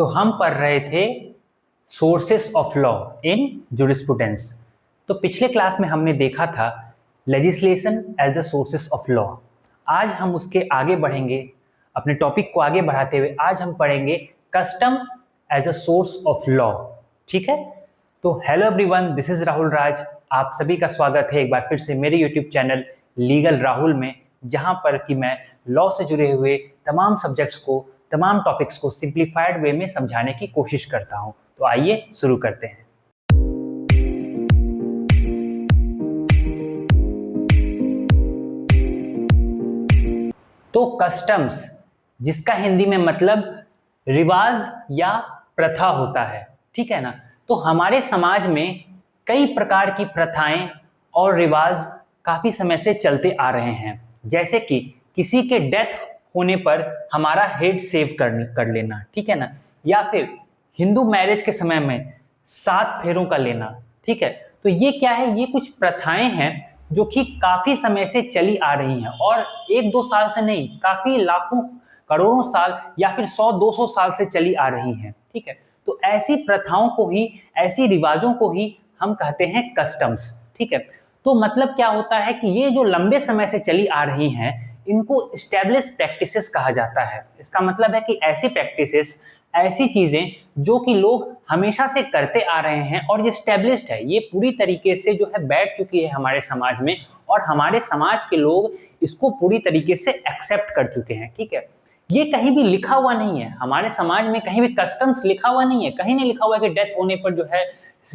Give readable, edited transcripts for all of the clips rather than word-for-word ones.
तो हम पढ़ रहे थे sources of law in jurisprudence. तो पिछले क्लास में हमने देखा था legislation as the sources of law. आज हम उसके आगे बढ़ेंगे, अपने टॉपिक को आगे बढ़ाते हुए आज हम पढ़ेंगे custom as a source of law. ठीक है, तो hello everyone, this is Rahul Raj. आप सभी का स्वागत है एक बार फिर से मेरे यूट्यूब चैनल लीगल राहुल में, जहां पर कि मैं लॉ से जुड़े हुए तमाम सब्जेक्ट्स को, तमाम टॉपिक्स को सिंप्लीफाइड वे में समझाने की कोशिश करता हूं। तो आइए शुरू करते हैं। तो कस्टम्स, जिसका हिंदी में मतलब रिवाज या प्रथा होता है, ठीक है ना। तो हमारे समाज में कई प्रकार की प्रथाएं और रिवाज काफी समय से चलते आ रहे हैं। जैसे कि किसी के डेथ होने पर हमारा हेड सेव कर लेना, ठीक है ना, या फिर हिंदू मैरिज के समय में 7 फेरों का लेना, ठीक है। तो ये क्या है, ये कुछ प्रथाएं हैं जो कि काफी समय से चली आ रही हैं और 1-2 साल से नहीं, काफी लाखों करोड़ों साल या फिर 100-200 साल से चली आ रही हैं, ठीक है। तो ऐसी प्रथाओं को ही, ऐसी रिवाजों को ही हम कहते हैं कस्टम्स, ठीक है। तो मतलब क्या होता है कि ये जो लंबे समय से चली आ रही हैं, इनको एस्टेब्लिश प्रैक्टिसेस कहा जाता है। इसका मतलब है कि ऐसी प्रैक्टिसेस, ऐसी चीजें जो कि लोग हमेशा से करते आ रहे हैं और ये एस्टेब्लिश्ड है, ये पूरी तरीके से जो है बैठ चुकी है हमारे समाज में और हमारे समाज के लोग इसको पूरी तरीके से एक्सेप्ट कर चुके हैं, ठीक है। ये कहीं भी लिखा हुआ नहीं है, हमारे समाज में कहीं भी कस्टम्स लिखा हुआ नहीं है, कहीं नहीं लिखा हुआ है कि डेथ होने पर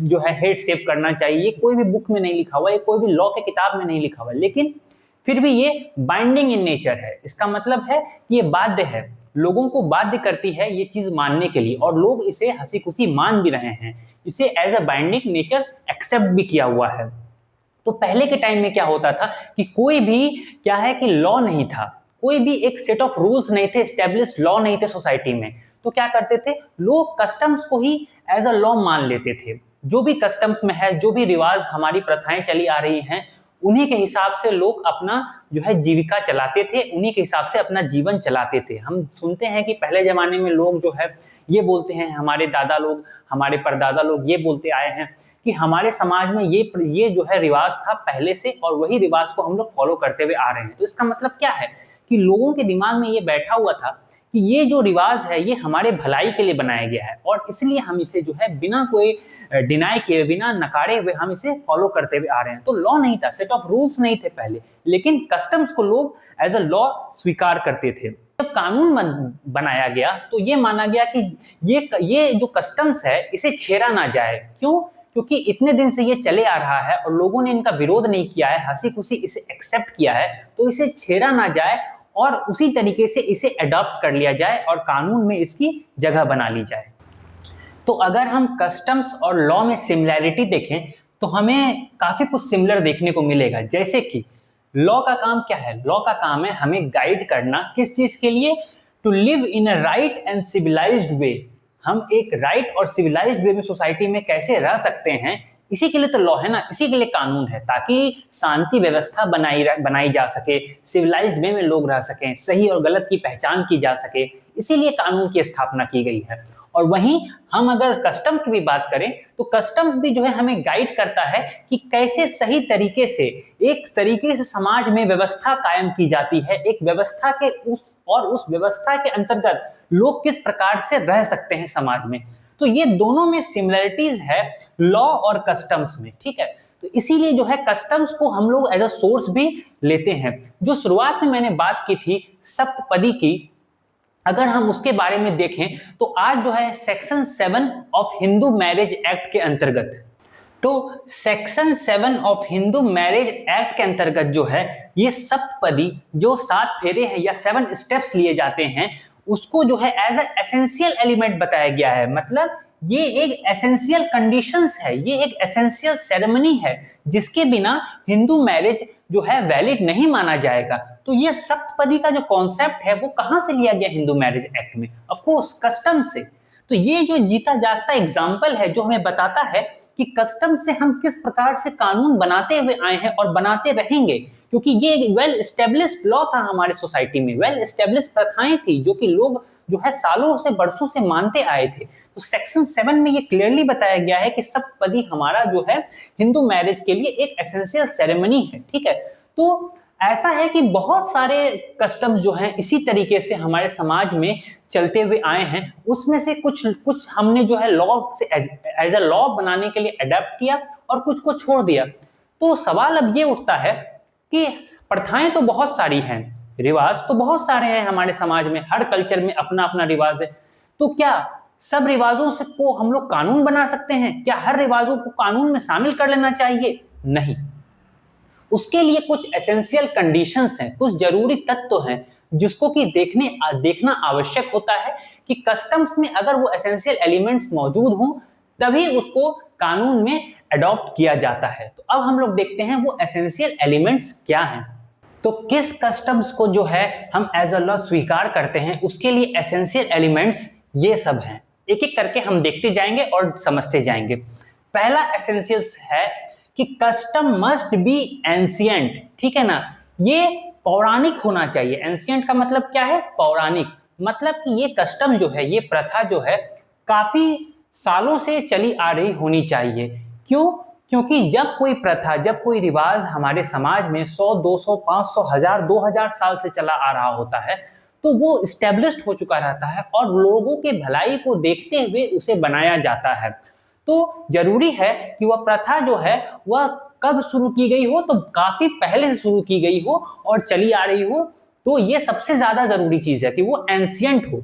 जो है हेड सेव करना चाहिए। ये कोई भी बुक में नहीं लिखा हुआ है, कोई भी लॉ के किताब में नहीं लिखा हुआ है, लेकिन फिर भी ये बाइंडिंग इन नेचर है। इसका मतलब है कि ये बाध्य है, लोगों को बाध्य करती है ये चीज मानने के लिए, और लोग इसे हंसी खुशी मान भी रहे हैं, इसे as a binding nature accept भी किया हुआ है। तो पहले के टाइम में क्या होता था कि कोई भी क्या है कि लॉ नहीं था, कोई भी एक सेट ऑफ रूल्स नहीं थे, एस्टेब्लिश्ड लॉ नहीं थे सोसाइटी में। तो क्या करते थे लोग, कस्टम्स को ही एज अ लॉ मान लेते थे। जो भी कस्टम्स में है, जो भी रिवाज, हमारी प्रथाएं चली आ रही हैं, उन्हीं के हिसाब से लोग अपना जो है जीविका चलाते थे, उन्हीं के हिसाब से अपना जीवन चलाते थे। हम सुनते हैं कि पहले जमाने में लोग जो है ये बोलते हैं, हमारे दादा लोग, हमारे परदादा लोग ये बोलते आए हैं कि हमारे समाज में ये जो है रिवाज था पहले से, और वही रिवाज को हम लोग फॉलो करते हुए आ रहे हैं। तो इसका मतलब क्या है कि लोगों के दिमाग में ये बैठा हुआ था कि ये जो रिवाज है ये हमारे भलाई के लिए बनाया गया है, और इसलिए हम इसे जो है बिना कोई डिनाई किए, बिना नकारे हुए हम इसे फॉलो करते हुए आ रहे हैं। तो लॉ नहीं था, सेट ऑफ रूल्स नहीं थे पहले, लेकिन कस्टम्स को लोग एज अ लॉ स्वीकार करते थे। जब कानून बनाया गया तो ये माना गया कि ये जो कस्टम्स है इसे छेड़ा ना जाए। क्यों? क्योंकि इतने दिन से ये चले आ रहा है और लोगों ने इनका विरोध नहीं किया है, हंसी खुशी इसे एक्सेप्ट किया है, तो इसे छेड़ा ना जाए और उसी तरीके से इसे अडॉप्ट कर लिया जाए और कानून में इसकी जगह बना ली जाए। तो अगर हम कस्टम्स और लॉ में सिमिलैरिटी देखें तो हमें काफी कुछ सिमिलर देखने को मिलेगा। जैसे कि लॉ का काम क्या है? लॉ का काम है हमें गाइड करना, किस चीज के लिए? To live in a right and civilised way. हम एक राइट और सिविलाइज्ड वे में सोसाइटी में कैसे रह सकते हैं, इसी के लिए तो लॉ है ना, इसी के लिए कानून है, ताकि शांति व्यवस्था बनाई जा सके, सिविलाइज्ड वे में लोग रह सकें, सही और गलत की पहचान की जा सके, इसीलिए कानून की स्थापना की गई है। और वहीं हम अगर कस्टम की भी बात करें तो कस्टम्स भी जो है हमें गाइड करता है कि कैसे सही तरीके से, एक तरीके से समाज में व्यवस्था कायम की जाती है, एक व्यवस्था के उस व्यवस्था के अंतर्गत लोग किस प्रकार से रह सकते हैं समाज में। तो ये दोनों में सिमिलरिटीज है लॉ और कस्टम्स में, ठीक है। तो इसीलिए जो है कस्टम्स को हम लोग एज अ सोर्स भी लेते हैं। जो शुरुआत में मैंने बात की थी सप्तपदी की, अगर हम उसके बारे में देखें तो आज जो है section 7 of Hindu marriage act के अंतर्गत, तो section 7 of Hindu marriage act के अंतर्गत जो है ये सप्तपदी, जो 7 फेरे हैं या 7 स्टेप्स लिए जाते हैं, उसको जो है एज ए एसेंशियल एलिमेंट बताया गया है। मतलब ये एक एसेंशियल कंडीशंस है, ये एक एसेंशियल सेरेमनी है जिसके बिना हिंदू मैरिज जो है वैलिड नहीं माना जाएगा। तो ये सप्तपदी का जो कॉन्सेप्ट है वो कहां से लिया गया हिंदू मैरिज एक्ट में? ऑफ कोर्स कस्टम से। तो ये जो जीता जागता एग्जाम्पल है जो हमें बताता है कि कस्टम से हम किस प्रकार से कानून बनाते हुए आए हैं और बनाते रहेंगे, क्योंकि ये वेल एस्टेब्लिश्ड लॉ था हमारे सोसाइटी में, वेल एस्टेब्लिश्ड प्रथाएं थी जो कि लोग जो है सालों से बरसों से मानते आए थे। तो सेक्शन 7 में ये क्लियरली बताया गया है कि सप्तपदी हमारा जो है हिंदू मैरिज के लिए एक एसेंशियल सेरेमनी है, ठीक है। तो ऐसा है कि बहुत सारे कस्टम्स जो हैं इसी तरीके से हमारे समाज में चलते हुए आए हैं, उसमें से कुछ कुछ हमने जो है लॉ से एज अ लॉ बनाने के लिए अडेप्ट किया और कुछ को छोड़ दिया। तो सवाल अब ये उठता है कि प्रथाएं तो बहुत सारी हैं, रिवाज तो बहुत सारे हैं हमारे समाज में, हर कल्चर में अपना अपना रिवाज है, तो क्या सब रिवाजों से को हम लोग कानून बना सकते हैं? क्या हर रिवाजों को कानून में शामिल कर लेना चाहिए? नहीं, उसके लिए कुछ एसेंशियल कंडीशंस हैं, कुछ जरूरी तत्व हैं जिसको कि देखना आवश्यक होता है कि कस्टम्स में अगर वो एसेंशियल एलिमेंट्स मौजूद हों तभी उसको कानून में अडॉप्ट किया जाता है। तो अब हम लोग देखते हैं वो एसेंशियल एलिमेंट्स क्या हैं। तो किस कस्टम्स को जो है हम एज अ लॉ स्वीकार करते हैं, उसके लिए एसेंशियल एलिमेंट्स ये सब हैं। एक एक करके हम देखते जाएंगे और समझते जाएंगे। पहला एसेंशियल्स है कि कस्टम मस्ट बी एंशिएंट, ठीक है ना, ये पौराणिक होना चाहिए। एंशिएंट का मतलब क्या है? पौराणिक, मतलब कि ये कस्टम जो है, ये प्रथा जो है काफी सालों से चली आ रही होनी चाहिए। क्यों? क्योंकि जब कोई प्रथा, जब कोई रिवाज हमारे समाज में 100, 200, 500, 1000, 2000 साल से चला आ रहा होता है तो वो स्टैब्लिश्ड हो चुका रहता है और लोगों के भलाई को देखते हुए उसे बनाया जाता है। तो जरूरी है कि वह प्रथा जो है वह कब शुरू की गई हो, तो काफी पहले से शुरू की गई हो और चली आ रही हो। तो ये सबसे ज्यादा जरूरी चीज है कि वो एंशिएंट हो।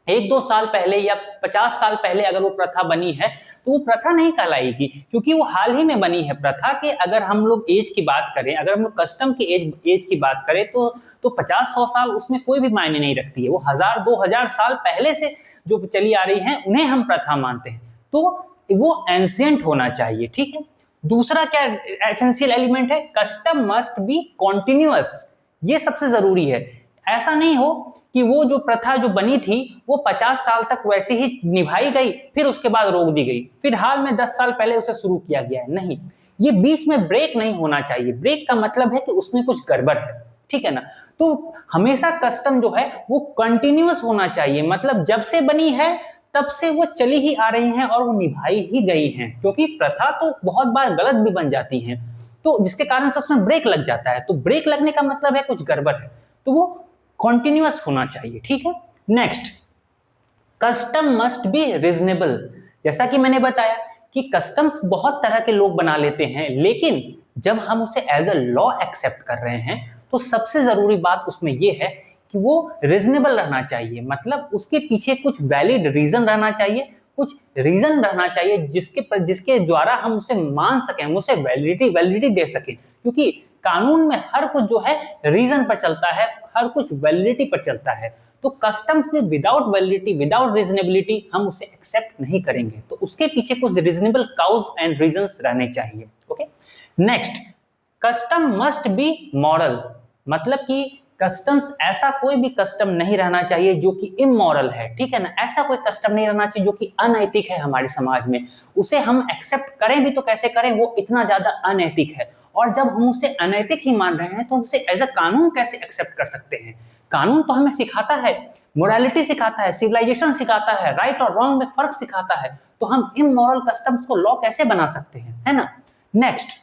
1-2 साल पहले या 50 साल पहले अगर वो प्रथा बनी है तो वो प्रथा नहीं कहलाएगी, क्योंकि वो हाल ही में बनी है। प्रथा के अगर हम लोग एज की बात करें, अगर हम लोग कस्टम के एज की बात करें तो 50-100 साल उसमें कोई भी मायने नहीं रखती है। वो 1000-2000 साल पहले से जो चली आ रही है उन्हें हम प्रथा मानते हैं। तो वो एंशिएंट होना चाहिए, ठीक है। दूसरा क्या एसेंशियल एलिमेंट है? Custom must be continuous. ये सबसे जरूरी है। ऐसा नहीं हो कि वो जो प्रथा जो बनी थी वो 50 साल तक वैसे ही निभाई गई, फिर उसके बाद रोक दी गई, फिर हाल में 10 साल पहले उसे शुरू किया गया है। नहीं, ये बीच में ब्रेक नहीं होना चाहिए। ब्रेक का मतलब है कि उसमें कुछ गड़बड़ है, ठीक है ना। तो हमेशा कस्टम जो है वो कंटिन्यूअस होना चाहिए, मतलब जब से बनी है तब से वो चली ही आ रही हैं और वो निभाई ही गई हैं, क्योंकि प्रथा तो बहुत बार गलत भी बन जाती हैं, तो जिसके कारण से उसमें ब्रेक लग जाता है। तो ब्रेक लगने का मतलब है कुछ गड़बड़ है, तो वो कॉन्टिन्यूअस होना चाहिए, ठीक है। Next, custom must be reasonable. जैसा कि मैंने बताया कि कस्टम्स बहुत तरह के लोग बना लेते हैं, लेकिन जब हम उसे एज अ लॉ एक्सेप्ट कर रहे हैं तो सबसे जरूरी बात उसमें यह है कि वो रीजनेबल रहना चाहिए, मतलब उसके पीछे कुछ वैलिड रीजन रहना चाहिए, कुछ रीजन रहना चाहिए जिसके द्वारा हम उसे मान सकें, हम उसे वैलिडिटी दे सकें, क्योंकि कानून में हर कुछ जो है रीजन पर चलता है, हर कुछ वैलिडिटी पर चलता है। तो कस्टम्स में विदाउट वैलिडिटी, विदाउट रीजनेबिलिटी हम उसे एक्सेप्ट नहीं करेंगे। तो उसके पीछे कुछ रीजनेबल काउज एंड रीजंस रहने चाहिए। Okay, next, custom must be moral, मतलब कि कस्टम्स, ऐसा कोई भी कस्टम नहीं रहना चाहिए जो कि इमोरल है, ठीक है ना। ऐसा कोई कस्टम नहीं रहना चाहिए जो कि अनैतिक है हमारे समाज में। उसे हम एक्सेप्ट करें भी तो कैसे करें, वो इतना ज्यादा अनैतिक है। और जब हम उसे अनैतिक ही मान रहे हैं तो उसे एज अ कानून कैसे एक्सेप्ट कर सकते हैं? कानून तो हमें सिखाता है, मोरालिटी सिखाता है, सिविलाइजेशन सिखाता है, राइट और रॉन्ग में फर्क सिखाता है, तो हम इमोरल कस्टम्स को लॉ कैसे बना सकते हैं, है ना। Next,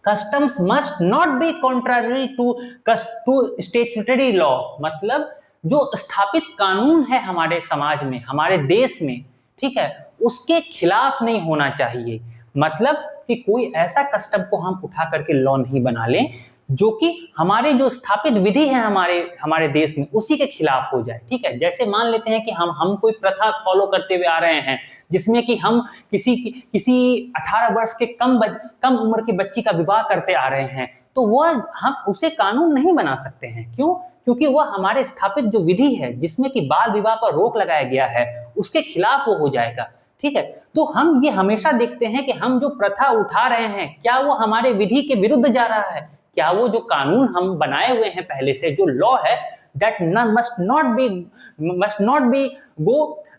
customs must not be contrary to statutory law, मतलब जो स्थापित कानून है हमारे समाज में, हमारे देश में, ठीक है, उसके खिलाफ नहीं होना चाहिए। मतलब कि कोई ऐसा कस्टम को हम उठा करके लॉ नहीं बना लें जो कि हमारे जो स्थापित विधि है हमारे देश में उसी के खिलाफ हो जाए, ठीक है। जैसे मान लेते हैं कि हम कोई प्रथा फॉलो करते हुए आ रहे हैं जिसमें कि हम किसी 18 वर्ष के कम उम्र की बच्ची का विवाह करते आ रहे हैं, तो वह हम उसे कानून नहीं बना सकते हैं। क्यों? क्योंकि वह हमारे स्थापित जो विधि है जिसमें कि बाल विवाह पर रोक लगाया गया है उसके खिलाफ वो हो जाएगा, ठीक है। तो हम ये हमेशा देखते हैं कि हम जो प्रथा उठा रहे हैं क्या वो हमारे विधि के विरुद्ध जा रहा है, क्या वो जो कानून हम बनाए हुए हैं पहले से, जो लॉ है, that must not be go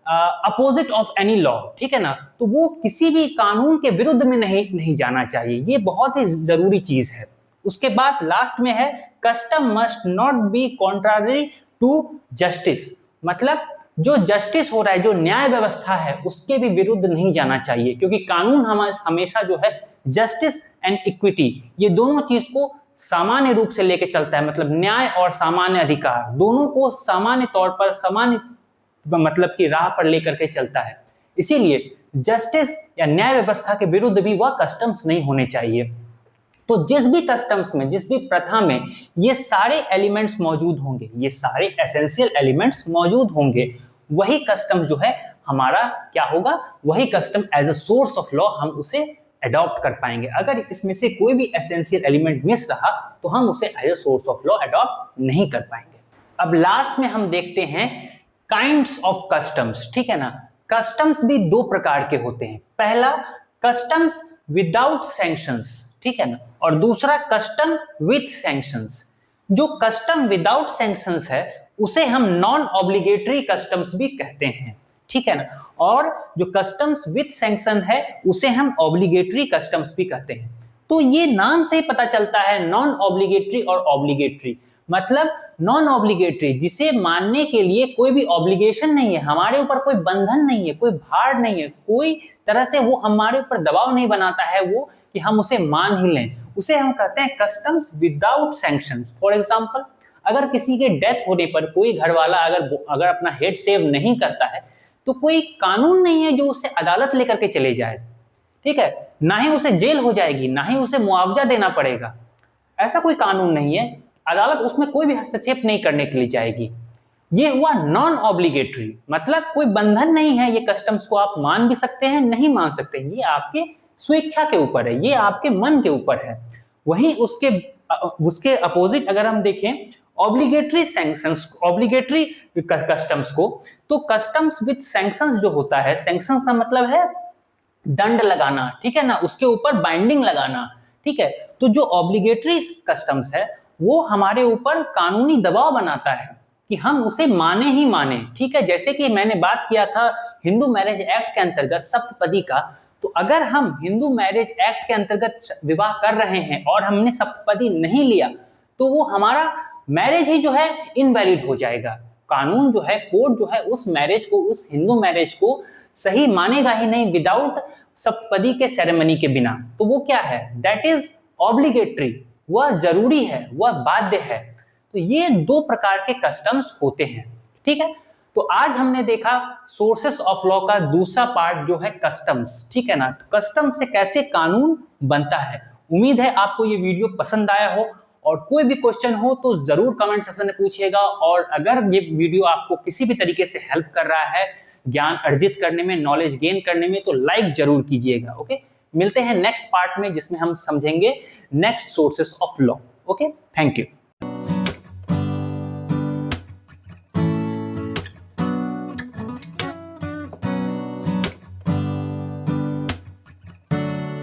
opposite of any law, ठीक है ना, तो वो किसी भी कानून के विरुद्ध में नहीं जाना चाहिए, ये बहुत ही जरूरी चीज है। उसके बाद लास्ट में है custom must not be contrary to justice, मतलब जो जस्टिस हो रहा है, जो न्याय व्यवस्था है, उसके भी विरुद्ध नहीं जाना चाहिए, क्योंकि कानून हमेशा जो है जस्टिस एंड इक्विटी, ये दोनों चीज को सामान्य रूप से लेके चलता है, मतलब न्याय और सामान्य अधिकार दोनों को सामान्य तौर पर सामान्य मतलब की राह पर लेकर के चलता है। इसीलिए जस्टिस या न्याय व्यवस्था के विरुद्ध भी वह कस्टम्स नहीं होने चाहिए। तो जिस भी कस्टम्स में, जिस भी प्रथा में ये सारे एलिमेंट्स मौजूद होंगे, ये सारे एसेंशियल एलिमेंट्स मौजूद होंगे, वही कस्टम जो है हमारा क्या होगा, वही custom as a source of law हम उसे अडॉप्ट कर पाएंगे। अगर इसमें से कोई भी एसेंशियल एलिमेंट मिस रहा तो हम उसे as a source of law adopt नहीं कर पाएंगे। अब लास्ट में हम देखते हैं काइंड्स ऑफ कस्टम्स, ठीक है ना। कस्टम्स भी दो प्रकार के होते हैं, पहला कस्टम्स विदाउट सैंक्शंस, ठीक है ना, और दूसरा कस्टम विथ सैंक्शंस। जो कस्टम विदाउट सैंक्शंस है उसे हम नॉन ऑब्लिगेटरी कस्टम्स भी कहते हैं, ठीक है ना, और जो कस्टम्स विथ सैंक्शन है उसे हम ऑब्लिगेटरी कस्टम्स भी कहते हैं। तो ये नाम से ही पता चलता है नॉन ऑब्लिगेटरी और ऑब्लिगेटरी, मतलब नॉन ऑब्लिगेटरी जिसे मानने के लिए कोई भी ऑब्लिगेशन नहीं है, हमारे ऊपर कोई बंधन नहीं है, कोई भार नहीं है, कोई तरह से वो हमारे ऊपर दबाव नहीं बनाता है वो कि हम उसे मान ही लें, उसे हम कहते हैं customs without sanctions. For example, अगर किसी के डेथ होने पर कोई घर वाला अगर अपना हेड सेव नहीं करता है तो कोई कानून नहीं है जो उसे अदालत लेकर के चले जाए, ठीक है, ना ही उसे जेल हो जाएगी, ना ही उसे मुआवजा देना पड़ेगा, ऐसा कोई कानून नहीं है, अदालत उसमें कोई भी हस्तक्षेप नहीं करने के लिए जाएगी। ये हुआ नॉन ऑब्लिगेटरी, मतलब कोई बंधन नहीं है, ये कस्टम्स को आप मान भी सकते हैं, नहीं मान सकते, ये आपके स्वेच्छा के ऊपर है, ये आपके मन के ऊपर है। वहीं उसके अपोजिट अगर हम देखें ऑब्लिगेटरी सैंक्शंस, ऑब्लिगेटरी कस्टम्स को, तो कस्टम्स विद सैंक्शंस जो होता है, सैंक्शंस का मतलब है दंड लगाना, ठीक है ना, उसके ऊपर बाइंडिंग लगाना, ठीक है। तो जो ऑब्लिगेटरी कस्टम्स है वो हमारे ऊपर कानूनी दबाव बनाता है कि हम उसे माने ही माने, ठीक है। जैसे कि मैंने बात किया था हिंदू मैरिज एक्ट के अंतर्गत सप्तपदी का, तो अगर हम हिंदू मैरिज एक्ट के अंतर्गत विवाह कर रहे हैं और हमने सप्तपदी नहीं लिया तो वो हमारा मैरिज ही जो है इनवैलिड हो जाएगा। कानून जो है, कोर्ट जो है उस मैरिज को, उस हिंदू मैरिज को सही मानेगा ही नहीं विदाउट सप्तपदी के सेरेमनी के बिना। तो वो क्या है, दैट इज ऑब्लिगेटरी, वह जरूरी है, वह बाध्य है। तो ये दो प्रकार के कस्टम्स होते हैं, ठीक है। तो आज हमने देखा सोर्सेस ऑफ लॉ का दूसरा पार्ट जो है कस्टम्स, ठीक है ना। तो कस्टम से कैसे कानून बनता है। उम्मीद है आपको ये वीडियो पसंद आया हो, और कोई भी क्वेश्चन हो तो जरूर कमेंट सेक्शन में पूछिएगा, और अगर ये वीडियो आपको किसी भी तरीके से हेल्प कर रहा है ज्ञान अर्जित करने में, नॉलेज गेन करने में, तो लाइक जरूर कीजिएगा। ओके, मिलते हैं नेक्स्ट पार्ट में जिसमें हम समझेंगे next sources of law. Okay, thank you.